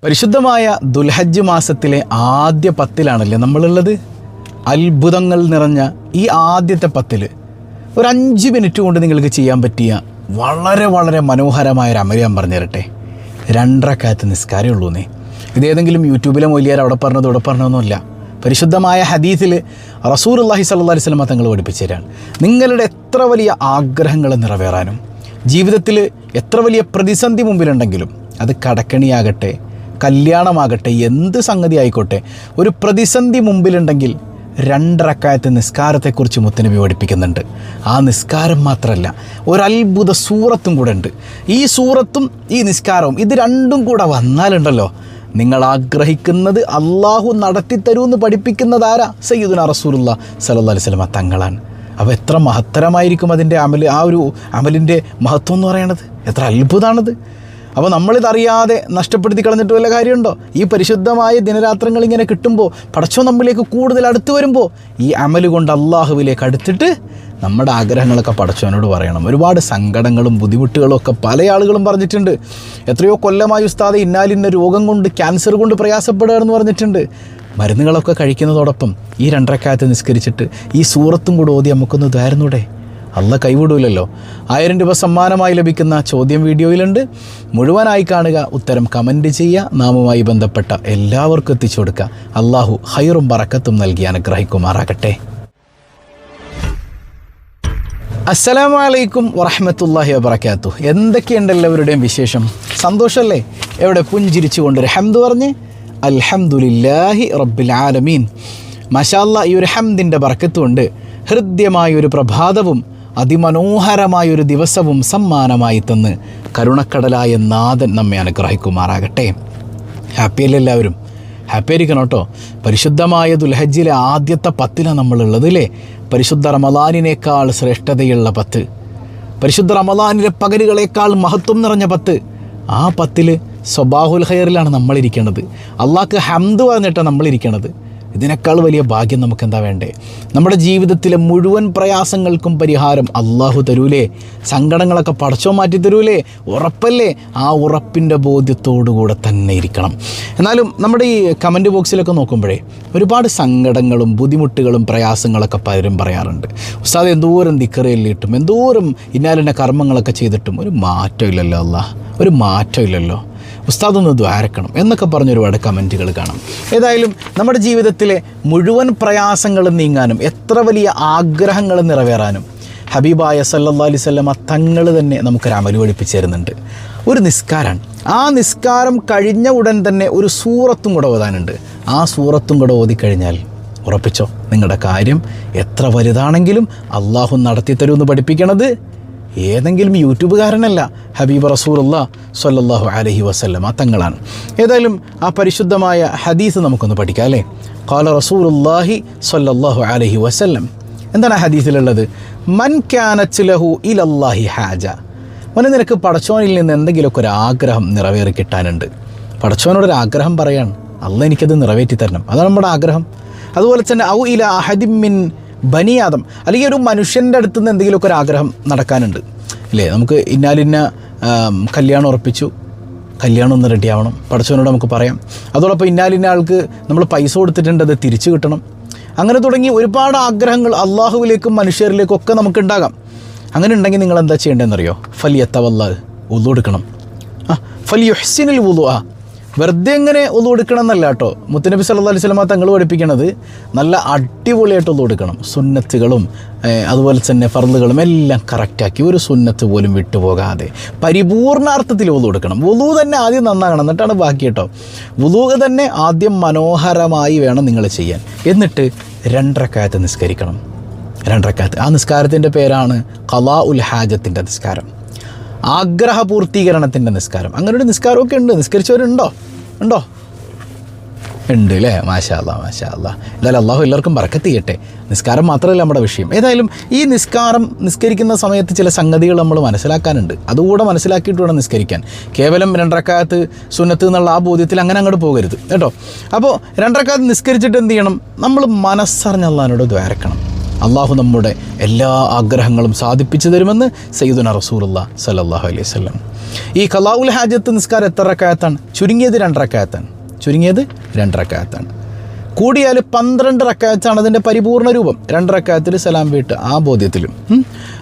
പരിശുദ്ധമായ ദുൽഹജ്ജ് മാസത്തിലെ ആദ്യ 10-ലാണല്ലേ നമ്മളുള്ളത്. അത്ഭുതങ്ങൾ നിറഞ്ഞ ഈ ആദ്യത്തെ 10 ഒരു 5 മിനിറ്റ് കൊണ്ട് നിങ്ങൾക്ക് ചെയ്യാൻ പറ്റിയ വളരെ വളരെ മനോഹരമായൊരു അമൽ ഞാൻ പറഞ്ഞു തരട്ടെ. 2 റക്അത്ത് നിസ്കാരമേ ഉള്ളൂന്നേ. ഇതേതെങ്കിലും യൂട്യൂബിലെ മൊയ്ലിയാർ അവിടെ പറഞ്ഞത് ഇവിടെ പറഞ്ഞതൊന്നുമല്ല. പരിശുദ്ധമായ ഹദീസിൽ റസൂലുള്ളാഹി സ്വല്ലല്ലാഹി അലൈഹി വസല്ലം തങ്ങൾ പഠിപ്പിച്ചു തരാണ്. നിങ്ങളുടെ എത്ര വലിയ ആഗ്രഹങ്ങൾ നിറവേറാനും ജീവിതത്തിൽ എത്ര വലിയ പ്രതിസന്ധി മുമ്പിലുണ്ടെങ്കിലും, അത് കടക്കണിയാകട്ടെ, കല്യാണമാകട്ടെ, എന്ത് സംഗതി ആയിക്കോട്ടെ, ഒരു പ്രതിസന്ധി മുമ്പിലുണ്ടെങ്കിൽ 2 റക്അത്ത് നിസ്കാരത്തെക്കുറിച്ച് മുത്തനബി പഠിപ്പിക്കുന്നുണ്ട്. ആ നിസ്കാരം മാത്രമല്ല, ഒരത്ഭുത സൂറത്തും കൂടെ ഉണ്ട്. ഈ സൂറത്തും ഈ നിസ്കാരവും ഇത് രണ്ടും കൂടെ വന്നാലുണ്ടല്ലോ, നിങ്ങൾ ആഗ്രഹിക്കുന്നത് അള്ളാഹു നടത്തിത്തരൂന്ന് പഠിപ്പിക്കുന്നത് ആരാ? സയ്യിദുനാ റസൂലുള്ളാഹി സ്വല്ലല്ലാഹി അലൈഹി വസല്ലം തങ്ങളാണ്. അപ്പോൾ എത്ര മഹത്തരമായിരിക്കും അതിൻ്റെ അമൽ, ആ ഒരു അമലിൻ്റെ മഹത്വം എന്ന് പറയണത്. എത്ര അത്ഭുതമാണത്. അപ്പോൾ നമ്മളിതറിയാതെ നഷ്ടപ്പെടുത്തി കളഞ്ഞിട്ട് വല്ല കാര്യമുണ്ടോ? ഈ പരിശുദ്ധമായ ദിനരാത്രങ്ങൾ ഇങ്ങനെ കിട്ടുമ്പോൾ, പടച്ചോൻ നമ്മിലേക്ക് കൂടുതൽ അടുത്ത് വരുമ്പോൾ, ഈ അമൽ കൊണ്ട് അള്ളാഹുവിലേക്ക് അടുത്തിട്ട് നമ്മുടെ ആഗ്രഹങ്ങളൊക്കെ പടച്ചോനോട് പറയണം. ഒരുപാട് സങ്കടങ്ങളും ബുദ്ധിമുട്ടുകളും ഒക്കെ പല ആളുകളും പറഞ്ഞിട്ടുണ്ട്. എത്രയോ കൊല്ലമായി ഉസ്താദ് ഇന്നാലിന്ന രോഗം കൊണ്ട്, ക്യാൻസർ കൊണ്ട് പ്രയാസപ്പെടുകയെന്ന് പറഞ്ഞിട്ടുണ്ട്. മരുന്നുകളൊക്കെ കഴിക്കുന്നതോടൊപ്പം ഈ 2 റക്അത്ത് നിസ്കരിച്ചിട്ട് ഈ സൂറത്തും കൂടെ ഓതി നമുക്കൊന്ന് ദ്വാരുന്നൂടെ? അള്ളാഹ് കൈവിടൂലല്ലോ. 1000 രൂപ സമ്മാനമായി ലഭിക്കുന്ന ചോദ്യം വീഡിയോയിലുണ്ട്. മുഴുവനായി കാണുക, ഉത്തരം കമൻറ്റ് ചെയ്യുക, നാമുമായി ബന്ധപ്പെട്ട എല്ലാവർക്കും എത്തിച്ചു കൊടുക്കുക. അള്ളാഹു ഖൈറും ബറക്കത്തും നൽകി അനുഗ്രഹിക്കുമാറാകട്ടെ. അസ്സലാമു അലൈക്കും വറഹ്മത്തുള്ളാഹി വബറകാതുഹു. എന്തൊക്കെയുണ്ട് എല്ലാവരുടെയും വിശേഷം? സന്തോഷമല്ലേ? എവിടെ പുഞ്ചിരിച്ചു കൊണ്ടൊരു ഹംദ് പറഞ്ഞ് അൽഹംദുലില്ലാഹി റബ്ബിൽ ആലമീൻ. മാഷാ അല്ലാഹ്, ഈ ഒരു ഹംദിൻ്റെ ബറക്കത്ത് കൊണ്ട് ഹൃദ്യമായൊരു പ്രഭാതവും അതിമനോഹരമായൊരു ദിവസവും സമ്മാനമായി തന്ന് കരുണക്കടലായ നാഥൻ നമ്മെ അനുഗ്രഹിക്കുമാറാകട്ടെ. ഹാപ്പിയല്ലേ എല്ലാവരും? ഹാപ്പി ആയിരിക്കണം കേട്ടോ. പരിശുദ്ധമായ ദുൽഹജ്ജിലെ ആദ്യത്തെ 10-ലാണ് നമ്മളുള്ളത് അല്ലേ? പരിശുദ്ധ റമളാനിനേക്കാൾ ശ്രേഷ്ഠതയുള്ള 10, പരിശുദ്ധ റമളാനിലെ പകലുകളേക്കാൾ മഹത്വം നിറഞ്ഞ 10. ആ 10 സ്വബാഹുൽ ഖൈറിലാണ് നമ്മളിരിക്കുന്നത്. അള്ളാഹ്ക്ക് ഹംദ് പറഞ്ഞിട്ടാണ് നമ്മളിരിക്കണത്. ഇതിനേക്കാൾ വലിയ ഭാഗ്യം നമുക്കെന്താ വേണ്ടേ? നമ്മുടെ ജീവിതത്തിലെ മുഴുവൻ പ്രയാസങ്ങൾക്കും പരിഹാരം അള്ളാഹു തരൂലേ? സങ്കടങ്ങളൊക്കെ പടച്ചോ മാറ്റി തരൂലേ? ഉറപ്പല്ലേ? ആ ഉറപ്പിൻ്റെ ബോധ്യത്തോടുകൂടെ തന്നെ ഇരിക്കണം. എന്നാലും നമ്മുടെ ഈ കമൻറ്റ് ബോക്സിലൊക്കെ നോക്കുമ്പോഴേ ഒരുപാട് സങ്കടങ്ങളും ബുദ്ധിമുട്ടുകളും പ്രയാസങ്ങളൊക്കെ പലരും പറയാറുണ്ട്. ഉസ്താദ് എന്തോരം ദിക്റ് ചൊല്ലിയിട്ടും എന്തോരം ഇന്നാലിൻ്റെ കർമ്മങ്ങളൊക്കെ ചെയ്തിട്ടും ഒരു മാറ്റമില്ലല്ലോ അല്ലാഹ്, ഒരു മാറ്റമില്ലല്ലോ, ഉസ്താദൊന്ന് ദ്വാരക്കണം എന്നൊക്കെ പറഞ്ഞ് ഒരുപാട് കമൻറ്റുകൾ കാണാം. ഏതായാലും നമ്മുടെ ജീവിതത്തിലെ മുഴുവൻ പ്രയാസങ്ങളും നീങ്ങാനും എത്ര വലിയ ആഗ്രഹങ്ങൾ നിറവേറാനും ഹബീബായ സല്ലല്ലാഹി അലൈഹി വസല്ലം തങ്ങൾ തന്നെ നമുക്കൊരു അമൽ പഠിപ്പിച്ചു തരുന്നുണ്ട്. ഒരു നിസ്കാരമാണ്. ആ നിസ്കാരം കഴിഞ്ഞ ഉടൻ തന്നെ ഒരു സൂറത്തും കൂടെ ഓതാനുണ്ട്. ആ സൂറത്തും കൂടെ ഓതിക്കഴിഞ്ഞാൽ ഉറപ്പിച്ചോ, നിങ്ങളുടെ കാര്യം എത്ര വലുതാണെങ്കിലും അള്ളാഹു നടത്തിത്തരുമെന്ന് പഠിപ്പിക്കണത് ഏതെങ്കിലും യൂട്യൂബുകാരനല്ല, ഹബീബ് റസൂലുള്ളാഹി സ്വല്ലല്ലാഹു അലൈഹി വസല്ലം തങ്ങളാണ്. ഏതായാലും ആ പരിശുദ്ധമായ ഹദീസ് നമുക്കൊന്ന് പഠിക്കാം അല്ലേ? ഖാല റസൂലുള്ളാഹി സ്വല്ലല്ലാഹു അലൈഹി വസല്ലം. എന്താണ് ആ ഹദീസിലുള്ളത്? മൻ കാനത് ലഹു ഇലല്ലാഹി ഹാജ. നിനക്ക് പടച്ചോനിൽ നിന്ന് എന്തെങ്കിലുമൊക്കെ ഒരു ആഗ്രഹം നിറവേറി കിട്ടാനുണ്ട്. പടച്ചോനോടൊരു ആഗ്രഹം പറയാണ്, അള്ളാഹ് എനിക്കത് നിറവേറ്റി തരണം, അതാണ് നമ്മുടെ ആഗ്രഹം. അതുപോലെ തന്നെ ഔ ഇല അഹദിൻ മിൻ ബനിയാദം, അല്ലെങ്കിൽ ഒരു മനുഷ്യൻ്റെ അടുത്ത് നിന്ന് എന്തെങ്കിലുമൊക്കെ ഒരു ആഗ്രഹം നടക്കാനുണ്ട് അല്ലേ? നമുക്ക് ഇന്നാലിന്ന കല്യാണം ഉറപ്പിച്ചു, കല്യാണം ഒന്ന് റെഡി ആവണം, പടച്ചവനോട് നമുക്ക് പറയാം. അതോടൊപ്പം ഇന്നാലിന്ന ആൾക്ക് നമ്മൾ പൈസ കൊടുത്തിട്ടുണ്ട്, അത് തിരിച്ചു കിട്ടണം. അങ്ങനെ തുടങ്ങി ഒരുപാട് ആഗ്രഹങ്ങൾ അള്ളാഹുവിലേക്കും മനുഷ്യരിലേക്കും ഒക്കെ നമുക്കുണ്ടാകാം. അങ്ങനെ ഉണ്ടെങ്കിൽ നിങ്ങൾ എന്താ ചെയ്യേണ്ടതെന്നറിയോ? ഫലിയത്തവല്ലാഹ്, വുളു എടുക്കണം. ഫലിയുഹ്സിനുൽ വുളുഅ. വെറുതെ എങ്ങനെ ഒന്നു കൊടുക്കണം എന്നല്ല കേട്ടോ. മുത്തുനബി സല്ലല്ലാഹു അലൈഹി വസല്ലം തങ്ങൾ പഠിപ്പിക്കണത് നല്ല അടിപൊളിയായിട്ട് ഒന്നു കൊടുക്കണം. സുന്നത്തുകളും അതുപോലെ തന്നെ ഫർളുകളും എല്ലാം കറക്റ്റാക്കി, ഒരു സുന്നത്ത് പോലും വിട്ടുപോകാതെ പരിപൂർണാർത്ഥത്തിൽ ഒന്നു കൊടുക്കണം. വുളു തന്നെ ആദ്യം നന്നാകണം, എന്നിട്ടാണ് ബാക്കി കേട്ടോ. വുളു തന്നെ ആദ്യം മനോഹരമായി വേണം നിങ്ങൾ ചെയ്യാൻ. എന്നിട്ട് 2 റക്അത്ത് നിസ്കരിക്കണം. 2 റക്അത്ത്. ആ നിസ്കാരത്തിൻ്റെ പേരാണ് ഖളാഉൽ ഹാജത്തിൻ്റെ നിസ്കാരം, ആഗ്രഹ പൂർത്തീകരണത്തിൻ്റെ നിസ്കാരം. അങ്ങനൊരു നിസ്കാരമൊക്കെ ഉണ്ട്. നിസ്കരിച്ചവരുണ്ടോ? ഉണ്ടോ? ഉണ്ട് അല്ലേ? മാഷാ അല്ലാഹ്, മാഷാ അല്ലാഹ്. എന്തായാലും അള്ളാഹു എല്ലാവർക്കും ബറക്കത്ത് ചെയ്യട്ടെ. നിസ്കാരം മാത്രമല്ല നമ്മുടെ വിഷയം. ഏതായാലും ഈ നിസ്കരിക്കുന്ന സമയത്ത് ചില സംഗതികൾ നമ്മൾ മനസ്സിലാക്കാനുണ്ട്. അതുകൂടെ മനസ്സിലാക്കിയിട്ട് വേണം നിസ്കരിക്കാൻ. കേവലം 2 റക്അത്ത് സുന്നത്ത് എന്നുള്ള ആ ബോധ്യത്തിൽ അങ്ങനെ അങ്ങോട്ട് പോകരുത് കേട്ടോ. അപ്പോൾ 2 റക്അത്ത് നിസ്കരിച്ചിട്ട് എന്ത് ചെയ്യണം? നമ്മൾ മനസ്സറിഞ്ഞ് അള്ളാഹിനോട് ദ്വാരക്കണം. അള്ളാഹു നമ്മുടെ എല്ലാ ആഗ്രഹങ്ങളും സാധിപ്പിച്ചു തരുമെന്ന് സയ്യിദുനാ റസൂലുള്ളാഹി സ്വല്ലല്ലാഹു അലൈഹി വസല്ലം. ഈ ഖലാഉൽ ഹാജത്ത് നിസ്കാരം എത്ര റക്അത്താണ്? ചുരുങ്ങിയത് 2 റക്അത്താണ്. ചുരുങ്ങിയത് 2 റക്അത്താണ്. കൂടിയാൽ 12 റക്അത്താണ് അതിൻ്റെ പരിപൂർണ്ണ രൂപം. 2 റക്അത്തിൽ സലാം വീട്ട് ആ ബോധ്യത്തിലും.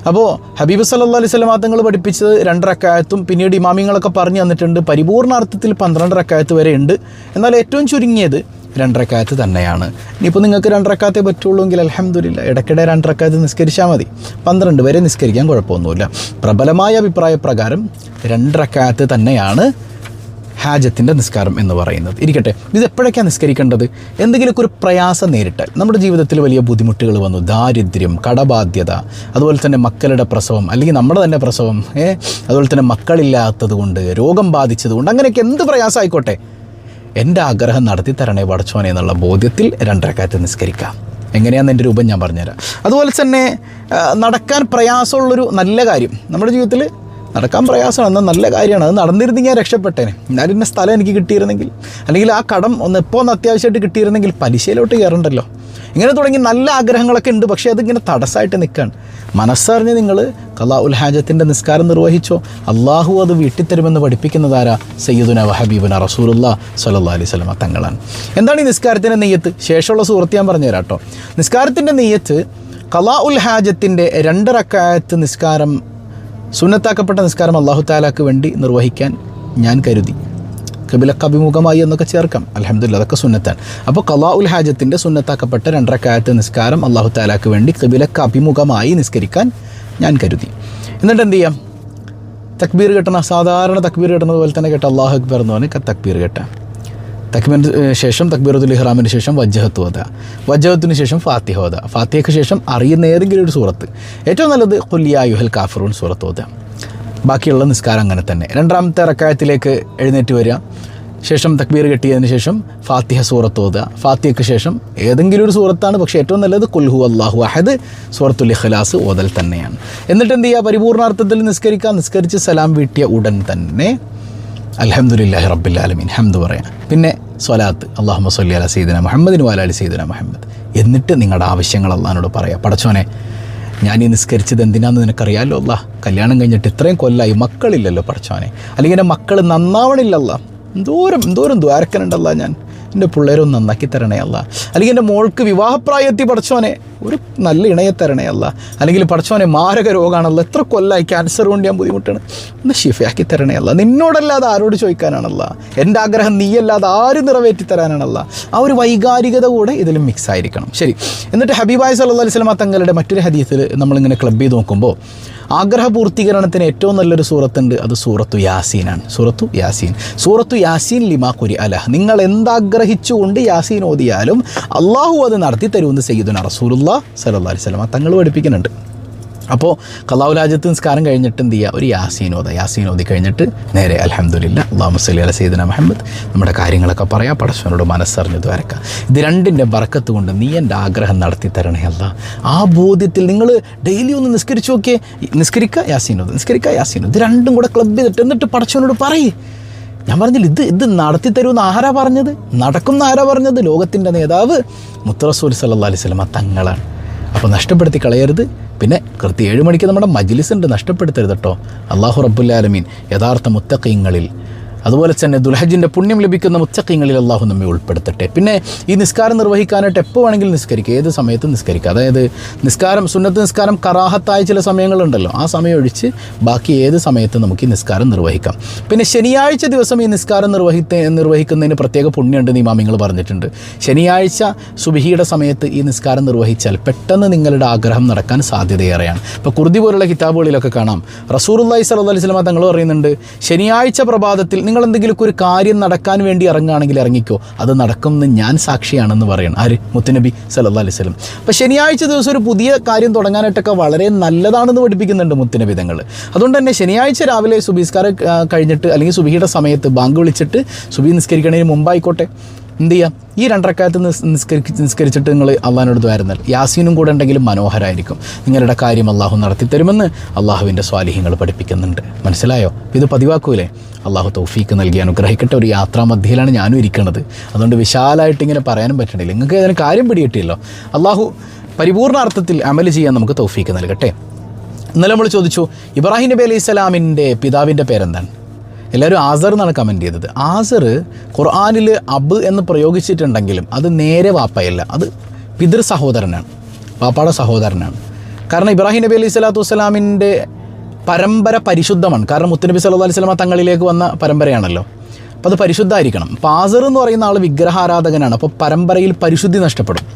അപ്പോൾ ഹബീബ് സല്ലല്ലാഹു അലൈഹി വസല്ലം തങ്ങൾ പഠിപ്പിച്ചത് 2 റക്അത്തും പിന്നീട് ഇമാമിങ്ങളൊക്കെ പറഞ്ഞു തന്നിട്ടുണ്ട് പരിപൂർണ്ണാർത്ഥത്തിൽ 12 റക്അത്ത് വരെ ഉണ്ട്. എന്നാൽ ഏറ്റവും ചുരുങ്ങിയത് 2 റക്അത്ത് തന്നെയാണ്. ഇനിയിപ്പോൾ നിങ്ങൾക്ക് 2 റക്അത്തേ പറ്റുള്ളൂ എങ്കിൽ അൽഹംദുലില്ലാ ഇടയ്ക്കിടെ 2 റക്അത്ത് നിസ്കരിച്ചാൽ മതി. 12 വരെ നിസ്കരിക്കാൻ കുഴപ്പമൊന്നുമില്ല. പ്രബലമായ അഭിപ്രായ പ്രകാരം 2 റക്അത്ത് തന്നെയാണ് ഹാജത്തിൻ്റെ നിസ്കാരം എന്ന് പറയുന്നത്. ഇരിക്കട്ടെ, ഇത് എപ്പോഴൊക്കെയാണ് നിസ്കരിക്കേണ്ടത്? എന്തെങ്കിലുമൊക്കെ ഒരു പ്രയാസം നേരിട്ടാൽ, നമ്മുടെ ജീവിതത്തിൽ വലിയ ബുദ്ധിമുട്ടുകൾ വന്നു, ദാരിദ്ര്യം, കടബാധ്യത, അതുപോലെ തന്നെ മക്കളുടെ പ്രസവം അല്ലെങ്കിൽ നമ്മുടെ തന്നെ പ്രസവം, അതുപോലെ തന്നെ മക്കളില്ലാത്തത് കൊണ്ട്, രോഗം ബാധിച്ചതുകൊണ്ട്, അങ്ങനെയൊക്കെ എന്ത് പ്രയാസം ആയിക്കോട്ടെ, എൻ്റെ ആഗ്രഹം നടത്തി തരണേ പടച്ചോനെ എന്നുള്ള ബോധ്യത്തിൽ 2 റക്അത്ത് നിസ്കരിക്കാം. എങ്ങനെയാണെന്ന് എൻ്റെ രൂപം ഞാൻ പറഞ്ഞുതരാം. അതുപോലെ തന്നെ നടക്കാൻ പ്രയാസമുള്ളൊരു നല്ല കാര്യം നമ്മുടെ ജീവിതത്തിൽ നടക്കാൻ പ്രയാസമാണ്, എന്നാൽ നല്ല കാര്യമാണ്. അത് നടന്നിരുന്നെങ്കിൽ ഞാൻ രക്ഷപ്പെട്ടേനെ. എന്നാലും ഇന്ന സ്ഥലം എനിക്ക് കിട്ടിയിരുന്നെങ്കിൽ, അല്ലെങ്കിൽ ആ കടം ഇപ്പോൾ ഒന്ന് അത്യാവശ്യമായിട്ട് കിട്ടിയിരുന്നെങ്കിൽ പലിശയിലോട്ട് കയറണ്ടല്ലോ. ഇങ്ങനെ തുടങ്ങി നല്ല ആഗ്രഹങ്ങളൊക്കെ ഉണ്ട്. പക്ഷേ അതിങ്ങനെ തടസ്സമായിട്ട് നിൽക്കുകയാണ്. മനസ്സറിഞ്ഞ് നിങ്ങൾ ഖലാഉൽ ഹാജത്തിൻ്റെ നിസ്കാരം നിർവഹിച്ചോ, അള്ളാഹു അത് വീട്ടിത്തരുമെന്ന് പഠിപ്പിക്കുന്നതാരാ? സയ്യിദുന വഹബീബുന റസൂലുള്ളാഹി സ്വല്ലല്ലാഹു അലൈഹി വസല്ലം തങ്ങളാണ്. എന്താണ് ഈ നിസ്കാരത്തിൻ്റെ നിയ്യത്ത്? ശേഷമുള്ള സൂറത്ത് ഞാൻ പറഞ്ഞു തരാം കേട്ടോ. നിസ്കാരത്തിൻ്റെ നിയ്യത്ത് ഖലാഉൽ ഹാജത്തിൻ്റെ 2 റക്അത്ത് നിസ്കാരം, സുന്നത്താക്കപ്പെട്ട നിസ്കാരം അല്ലാഹു തആലാക്ക് വേണ്ടി നിർവഹിക്കാൻ ഞാൻ കരുതി. ഖിബിലക്ക് അഭിമുഖമായി എന്നൊക്കെ ചേർക്കാം. അൽഹംദുലില്ലാ അതൊക്കെ സുന്നത്താണ്. അപ്പോൾ ഖലാഉൽ ഹാജത്തിൻ്റെ സുന്നത്താക്കപ്പെട്ട 2 റക്അത്ത് നിസ്കാരം അല്ലാഹു തആലാക്ക് വേണ്ടി ഖിബിലക്ക് അഭിമുഖമായി നിസ്കരിക്കാൻ ഞാൻ കരുതി. എന്നിട്ട് എന്ത് ചെയ്യാം? തക്ബീർ കെട്ടണം. സാധാരണ തക്ബീർ കെട്ടുന്നത് പോലെ തന്നെ കേട്ട അല്ലാഹു അക്ബർ എന്ന് പറഞ്ഞ് തക്ബീർ കെട്ടാം. തക്ബീറിന് ശേഷം തക്ബീറത്തുൽ ഇഹ്റാമിന് ശേഷം വജ്ജഹത്ത് ഓതുക. വജ്ജഹത്തിന് ശേഷം ഫാത്തിഹ ഓതുക. ഫാത്തിഹയ്ക്ക് ശേഷം അറിയുന്ന ഏതെങ്കിലും ഒരു സൂറത്ത്, ഏറ്റവും നല്ലത് ഖുൽ യാ അയ്യുഹൽ കാഫിറൂൻ സൂറത്ത് ഓതുക. ബാക്കിയുള്ള നിസ്കാരം അങ്ങനെ തന്നെ. 2ാമത്തെ റക്അത്തിലേക്ക് എഴുന്നേറ്റ് വരിക. ശേഷം തക്ബീർ കെട്ടിയതിന് ശേഷം ഫാത്തിഹ സൂറത്ത് ഓതുക. ഫാത്തിഹയ്ക്ക് ശേഷം ഏതെങ്കിലും ഒരു സൂറത്താണ്, പക്ഷേ ഏറ്റവും നല്ലത് ഖുൽ ഹുവല്ലാഹു അഹദ് സൂറത്തുൽ ഇഖ്ലാസ് ഓതൽ തന്നെയാണ്. എന്നിട്ട് എന്ത് ചെയ്യുക? പരിപൂർണ്ണാർത്ഥത്തിൽ നിസ്കരിക്കുക. നിസ്കരിച്ച് സലാം വീട്ടിയ ഉടൻ തന്നെ അൽഹംദുലില്ലാഹി റബ്ബിൽ ആലമീൻ ഹംദ് പറയാം. പിന്നെ സ്വലാത്ത് അല്ലാഹുമ്മ സ്വല്ലി അലാ സയ്യിദിന മുഹമ്മദിൻ വഅലാ ആലി സയ്യിദിന മുഹമ്മദ്. എന്നിട്ട് നിങ്ങളുടെ ആവശ്യങ്ങൾ അല്ലാഹുവിനോട് പറയാം. പടച്ചോനെ, ഞാൻ ഈ നിസ്കരിച്ചത് എന്തിനാണെന്ന് നിനക്കറിയാമല്ലോ അല്ലാ. കല്യാണം കഴിഞ്ഞിട്ട് ഇത്രയും കൊല്ലമായി മക്കളില്ലല്ലോ പടച്ചോനെ, അല്ലെങ്കിൽ എൻ്റെ മക്കൾ നന്നാവണില്ലല്ല. എന്തോരം ദ്വാരക്കനുണ്ടല്ല ഞാൻ. എൻ്റെ പിള്ളേരൊന്ന് നന്നാക്കി തരണേ അല്ല. അല്ലെങ്കിൽ എൻ്റെ മോൾക്ക് വിവാഹപ്രായത്തി പടച്ചോനെ ഒരു നല്ല ഇണയെ തരണേ അല്ല. അല്ലെങ്കിൽ പടച്ചോനെ മാരക രോഗമാണല്ലോ, എത്ര കൊല്ലമായി ക്യാൻസർ കൊണ്ട് ഞാൻ ബുദ്ധിമുട്ടാണ്, ഒന്ന് ഷിഫയാക്കി തരണേ അല്ല. നിന്നോടല്ലാതെ ആരോട് ചോദിക്കാനാണല്ല. എൻ്റെ ആഗ്രഹം നീയല്ലാതെ ആര് നിറവേറ്റി തരാനാണല്ല. ആ ഒരു വൈകാരികത കൂടെ ഇതിൽ മിക്സ് ആയിരിക്കണം. ശരി, എന്നിട്ട് ഹബീബായ സല്ലല്ലാഹു അലൈഹി വസല്ലം തങ്ങളുടെ മറ്റൊരു ഹദീസിൽ നമ്മളിങ്ങനെ ക്ലബ് ചെയ്ത് നോക്കുമ്പോൾ ആഗ്രഹ പൂർത്തീകരണത്തിന് ഏറ്റവും നല്ലൊരു സൂറത്തുണ്ട്. അത് സൂറത്തു യാസീനാണ്. സൂറത്തു യാസീൻ ലിമാ ഖുരി അല. നിങ്ങൾ എന്താഗ്രഹിച്ചുകൊണ്ട് യാസീൻ ഓതിയാലും അള്ളാഹു അത് നടത്തി തരുമെന്ന് സയ്യിദുനാ റസൂലുള്ളാഹി സ്വല്ലല്ലാഹു അലൈഹി വസല്ലം തങ്ങൾ പഠിപ്പിക്കുന്നുണ്ട്. അപ്പോൾ ഖലാഉൽ ഹാജത്ത് നിസ്കാരം കഴിഞ്ഞിട്ട് എന്ത് ചെയ്യുക? ഒരു യാസീൻ ഓതി കഴിഞ്ഞിട്ട് നേരെ അൽഹംദുലില്ലാ അല്ലാഹുമ്മ സ്വല്ലി അലാ സയ്യിദിന മുഹമ്മദ് നമ്മുടെ കാര്യങ്ങളൊക്കെ പറയാം. പടച്ചവനോട് മനസ്സറിഞ്ഞ് ദ്വാരക്കാം. ഇത് 2ൻ്റെ ബറക്കത്ത് കൊണ്ട് നീ എൻ്റെ ആഗ്രഹം നടത്തി തരണേ അല്ല. ആ ബോധ്യത്തിൽ നിങ്ങൾ ഡെയിലി ഒന്ന് നിസ്കരിച്ച് നോക്കിയേ. നിസ്കരിക്കുക യാസീൻ ഓത്. ഇത് 2ഉം കൂടെ ക്ലബ് ചെയ്തിട്ട് എന്നിട്ട് പടച്ചവനോട് പറയേ. ഞാൻ പറഞ്ഞില്ല, ഇത് നടത്തി തരുമെന്ന് ആരാ പറഞ്ഞത്? നടക്കുന്ന ആരാ പറഞ്ഞത്? ലോകത്തിൻ്റെ നേതാവ് മുത്ത് റസൂൽ സല്ലല്ലാഹു അലൈഹി വസല്ലം തങ്ങളാണ്. അപ്പോൾ നഷ്ടപ്പെടുത്തി കളയരുത്. പിന്നെ കൃത്യം 7 മണിക്ക് നമ്മുടെ മജ്ലിസ് ഉണ്ട്, നഷ്ടപ്പെടുത്തരുത് കേട്ടോ. അല്ലാഹു റബ്ബുൽ ആലമീൻ യഥാർത്ഥ മുത്തഖീങ്ങളിൽ, അതുപോലെ തന്നെ ദുൽഹജ്ജിൻ്റെ പുണ്യം ലഭിക്കുന്ന മുത്തഖീങ്ങളിൽ അല്ലാഹു നമ്മെ ഉൾപ്പെടുത്തട്ടെ. പിന്നെ ഈ നിസ്കാരം നിർവഹിക്കാനായിട്ട് എപ്പോൾ വേണമെങ്കിലും നിസ്കരിക്കുക, ഏത് സമയത്തും നിസ്കരിക്കുക. അതായത് നിസ്കാരം നിസ്കാരം കറാഹത്തായ ചില സമയങ്ങളുണ്ടല്ലോ, ആ സമയം ഒഴിച്ച് ബാക്കി ഏത് സമയത്തും നമുക്ക് ഈ നിസ്കാരം നിർവഹിക്കാം. പിന്നെ ശനിയാഴ്ച ദിവസം ഈ നിസ്കാരം നിർവഹിക്കുന്നതിന് പ്രത്യേക പുണ്യമുണ്ടെന്ന് ഇമാമിങ്ങൾ പറഞ്ഞിട്ടുണ്ട്. ശനിയാഴ്ച സുബ്ഹിയുടെ സമയത്ത് ഈ നിസ്കാരം നിർവഹിച്ചാൽ പെട്ടെന്ന് നിങ്ങളുടെ ആഗ്രഹം നടക്കാൻ സാധ്യതയേറെയാണ്. ഇപ്പോൾ ഖുർദി പോലുള്ള കിതാബുകളിലൊക്കെ കാണാം റസൂലുള്ളാഹി സ്വല്ലല്ലാഹു അലൈഹി വസല്ലം തങ്ങൾ പറയുന്നുണ്ട്, ശനിയാഴ്ച പ്രഭാതത്തിൽ നിങ്ങൾ എന്തെങ്കിലും ഒരു കാര്യം നടക്കാൻ വേണ്ടി ഇറങ്ങുകയാണെങ്കിൽ ഇറങ്ങിക്കോ, അത് നടക്കുമെന്ന് ഞാൻ സാക്ഷിയാണെന്ന് പറയണം. ആര്? മുത്തുനബി സല്ലല്ലാഹു അലൈഹി വസല്ലം. അപ്പോൾ ശനിയാഴ്ച ദിവസം ഒരു പുതിയ കാര്യം തുടങ്ങാനായിട്ടൊക്കെ വളരെ നല്ലതാണെന്ന് പഠിപ്പിക്കുന്നുണ്ട് മുത്തുനബി തങ്ങൾ. അതുകൊണ്ട് തന്നെ ശനിയാഴ്ച രാവിലെ സുബഹിസ്കാരം കഴിഞ്ഞിട്ട് അല്ലെങ്കിൽ സുബഹിയുടെ സമയത്ത് ബാങ്ക് വിളിച്ചിട്ട് സുബഹി നിസ്കരിക്കണതിന് മുമ്പായിക്കോട്ടെ എന്ത് ചെയ്യാം? ഈ 2 റക്അത്ത് നിസ്കരിച്ചിട്ട് നിങ്ങൾ അള്ളാഹിനോട് ദ്വാരുന്നാൽ യാസീനും കൂടെ ഉണ്ടെങ്കിലും മനോഹരമായിരിക്കും. നിങ്ങളുടെ കാര്യം അള്ളാഹു നടത്തി തരുമെന്ന് അള്ളാഹുവിൻ്റെ സ്വാലിഹ്യങ്ങൾ പഠിപ്പിക്കുന്നുണ്ട്. മനസ്സിലായോ? ഇത് പതിവാക്കൂലേ? അള്ളാഹു തൗഫീക്ക് നൽകി അനുഗ്രഹിക്കട്ടെ. ഒരു യാത്രാമധ്യയിലാണ് ഞാനും ഇരിക്കുന്നത്, അതുകൊണ്ട് വിശാലമായിട്ട് ഇങ്ങനെ പറയാനും പറ്റണില്ല. നിങ്ങൾക്ക് അതിന് കാര്യം പിടികിട്ടിയല്ലോ. അള്ളാഹു പരിപൂർണ്ണ അർത്ഥത്തിൽ അമൽ ചെയ്യാൻ നമുക്ക് തൗഫീക്ക് നൽകട്ടെ. ഇന്നലെ നമ്മൾ ചോദിച്ചു ഇബ്രാഹിം നബി അലൈഹി സ്വലാമിൻ്റെ പിതാവിൻ്റെ പേരെന്താണ്? എല്ലാവരും ആസർ എന്നാണ് കമൻറ്റ് ചെയ്തത്. ആസർ ഖുർആനിൽ അബ് എന്ന് പ്രയോഗിച്ചിട്ടുണ്ടെങ്കിലും അത് നേരെ വാപ്പയല്ല, അത് പിതൃ സഹോദരനാണ്, വാപ്പയുടെ സഹോദരനാണ്. കാരണം ഇബ്രാഹിം നബി അലൈഹി സ്വലാത്തു വസ്സലാമിൻ്റെ പരമ്പര പരിശുദ്ധമാണ്. കാരണം മുത്തുനബി സല്ലല്ലാഹു അലൈഹി വസല്ലമ തങ്ങളിലേക്ക് വന്ന പരമ്പരയാണല്ലോ, അപ്പോൾ അത് പരിശുദ്ധമായിരിക്കണം. അപ്പോൾ ആസർ എന്ന് പറയുന്ന ആൾ വിഗ്രഹാരാധകനാണ്, അപ്പോൾ പരമ്പരയിൽ പരിശുദ്ധി നഷ്ടപ്പെടും.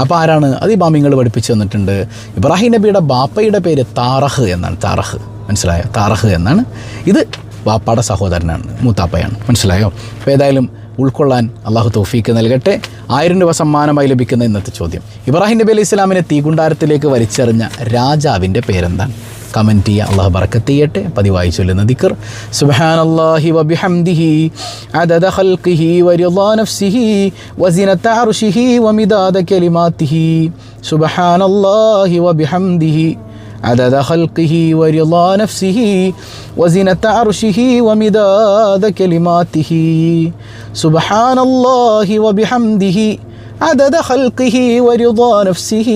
അപ്പോൾ ആരാണ് അത്? ഇമാമിങ്ങൾ പഠിപ്പിച്ച് തന്നിട്ടുണ്ട്. ഇബ്രാഹിം നബിയുടെ ബാപ്പയുടെ പേര് താറഹ് എന്നാണ്. താറഹ് മനസ്സിലായോ? താറഹ് എന്നാണ്. ഇത് ബാപ്പയുടെ സഹോദരനാണ്, മൂത്താപ്പയാണ്. മനസ്സിലായോ? അപ്പോൾ ഏതായാലും ഉൾക്കൊള്ളാൻ അള്ളാഹു തൗഫീക്ക് നൽകട്ടെ. 1000 രൂപ സമ്മാനമായി ലഭിക്കുന്ന ഇന്നത്തെ ചോദ്യം, ഇബ്രാഹിം നബി അലൈഹി സ്വലാമിനെ തീകുണ്ടാരത്തിലേക്ക് വലിച്ചെറിഞ്ഞ രാജാവിൻ്റെ പേരെന്താണ്? കമൻറ്റ് ചെയ്യുക. അള്ളാഹു ബറക്കത്ത് ചെയ്യട്ടെ. പതിവായി ചൊല്ലുന്ന ദിക്ർ സുബ്ഹാനല്ലാഹി വബിഹംദിഹി അദദ ഖൽഖിഹി വറിളാ നഫ്സിഹി വസിനത അർശിഹി വമിദാദ കലിമാതിഹി. സുബ്ഹാനല്ലാഹി വബിഹംദിഹി عدد خلقه ورضا نفسه وزنة عرشه ومداد كلماته. سبحان الله وبحمده عدد خلقه ورضا نفسه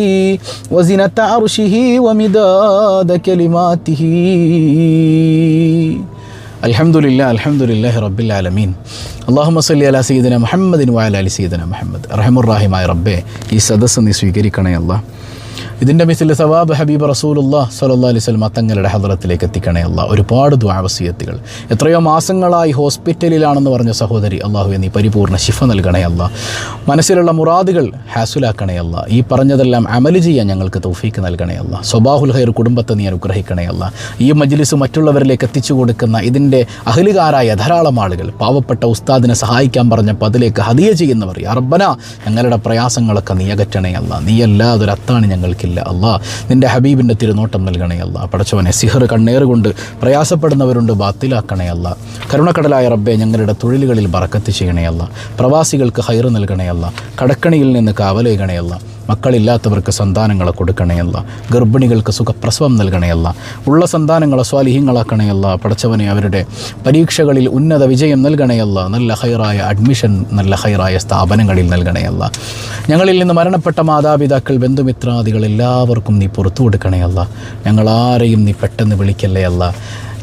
وزنة عرشه ومداد كلماته. الحمد لله رب العالمين. اللهم صل على سيدنا محمد وعلى آل سيدنا محمد. റഹ്മാൻ റഹീമായ റബ്ബേ, ഈ സദസ്സ് നീ സ്വീകരിക്കണേ അല്ലാഹ്. ഇതിൻ്റെ മിസ്ൽ സവാബ് ഹബീബ് റസൂലുള്ളാഹി സ്വല്ലല്ലാഹു അലൈഹി വസല്ലം തങ്ങളുടെ ഹദ്റത്തിലേക്ക് എത്തിക്കണേ അല്ലാഹ്. ഒരുപാട് ദുആ വസിയത്തുകൾ, എത്രയോ മാസങ്ങളായി ഹോസ്പിറ്റലിലാണെന്ന് പറഞ്ഞ സഹോദരി, അല്ലാഹുവേ നീ പരിപൂർണ്ണ ശിഫ നൽകണേ അല്ലാഹ്. മനസ്സിലുള്ള മുറാദുകൾ ഹാസുലാക്കണേ അല്ലാഹ്. ഈ പറഞ്ഞതെല്ലാം അമല് ചെയ്യാൻ ഞങ്ങൾക്ക് തൗഫീക്ക് നൽകണേ അല്ലാഹ്. സ്വബാഹുൽ ഖൈർ കുടുംബത്തെ നീ അനുഗ്രഹിക്കണേ അല്ലാഹ്. ഈ മജ്ലിസ് മറ്റുള്ളവരിലേക്ക് എത്തിച്ചു കൊടുക്കുന്ന ഇതിൻ്റെ അഹ്ലുകാരായ ധാരാളം ആളുകൾ, പാവപ്പെട്ട ഉസ്താദിനെ സഹായിക്കാൻ പറഞ്ഞപ്പോൾ അതിലേക്ക് ഹദിയ ചെയ്യുന്നവർ, യാ റബ്ബന ഞങ്ങളുടെ പ്രയാസങ്ങളൊക്കെ നീ അകറ്റണേ അല്ലാഹ്. നീയല്ലാതൊരു അത്താണ് ഞങ്ങൾക്കില്ല അല്ലാഹ്. നിൻ്റെ ഹബീബിൻ്റെ തിരുനോട്ടം നൽകണേ അല്ലാഹ്. പടച്ചവനെ, സിഹർ കണ്ണേറ് കൊണ്ട് പ്രയാസപ്പെടുന്നവരുണ്ട്, ബാത്തിലാക്കണേ അല്ലാഹ്. കരുണക്കടലായ റബ്ബെ, ഞങ്ങളുടെ തൊഴിലുകളിൽ ബറക്കത്ത് ചെയ്യണേ അല്ലാഹ്. പ്രവാസികൾക്ക് ഹൈർ നൽകണേ അല്ലാഹ്. കടക്കണിയിൽ നിന്ന് കാവലേകണേ അല്ലാഹ്. മക്കളില്ലാത്തവർക്ക് സന്താനങ്ങളെ കൊടുക്കണേയല്ല. ഗർഭിണികൾക്ക് സുഖപ്രസവം നൽകണേയല്ല. ഉള്ള സന്താനങ്ങളെ സ്വാലിഹീങ്ങളാക്കണേയല്ല. പടച്ചവനെ, അവരുടെ പരീക്ഷകളിൽ ഉന്നത വിജയം നൽകണേയല്ല. നല്ല ഹൈറായ അഡ്മിഷൻ, നല്ല ഹൈറായ സ്ഥാപനങ്ങളിൽ നൽകണേയല്ല. ഞങ്ങളിൽ നിന്ന് മരണപ്പെട്ട മാതാപിതാക്കൾ, ബന്ധുമിത്രാദികൾ എല്ലാവർക്കും നീ പുറത്തു കൊടുക്കണേയല്ല. ഞങ്ങളാരെയും നീ പെട്ടെന്ന് വിളിക്കല്ലേ അല്ല.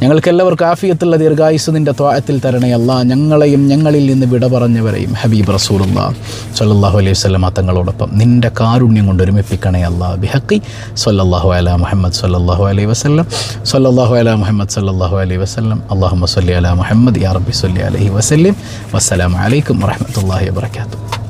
ഞങ്ങൾക്കെല്ലാവർക്കും ആഫിയത്തുള്ള ദീർഘായുസ് നിൻ്റെ ത്വാഅത്തിൽ തരണേ അല്ലാ. ഞങ്ങളെയും ഞങ്ങളിൽ നിന്ന് വിട പറഞ്ഞവരെയും ഹബീബ് റസൂലുള്ളാഹി സ്വല്ലല്ലാഹു അലൈഹി വസല്ലം തങ്ങളോടൊപ്പം നിൻ്റെ കാരുണ്യം കൊണ്ട് ഒരുമിപ്പിക്കണേ അല്ലാ. ബിഹഖി സ്വല്ലല്ലാഹു അലാ മുഹമ്മദ് സ്വല്ലല്ലാഹു അലൈഹി വസല്ലം സ്വല്ലല്ലാഹു അലാ മുഹമ്മദ് സ്വല്ലല്ലാഹു അലൈഹി വസല്ലം. അല്ലാഹുമ്മ സ്വല്ലി അലാ മുഹമ്മദ് യാ റബ്ബി സ്വല്ലി അലൈഹി വസല്ലം. വസ്സലാമു അലൈക്കും വറഹ്മത്തുള്ളാഹി വബറകാതുഹു.